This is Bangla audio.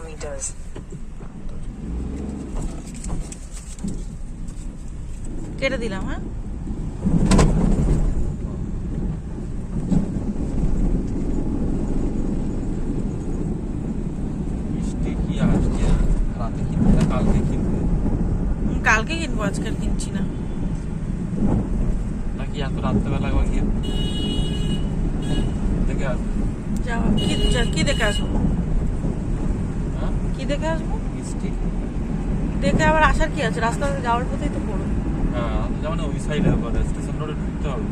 meters. কেটে দিলাম। হ্যাঁ, মিষ্টি কি আজকে রাতে কিনবে না কালকে কিনবে? কালকে কিনবো, আজকে আর কিনছি না। নাকি এত রাত্রেবেলা একবার গিয়ে দেখে আসবে? যাওয়া কি দেখে আসবো? হ্যাঁ, কি দেখে আসবো? মিষ্টি। দেখে আবার আসার কি আছে? রাস্তা যাওয়ার পথেই তো পড়ো। হ্যাঁ, যেমন ওই সাইডে স্টেশন রোডে ঢুকতে হবে।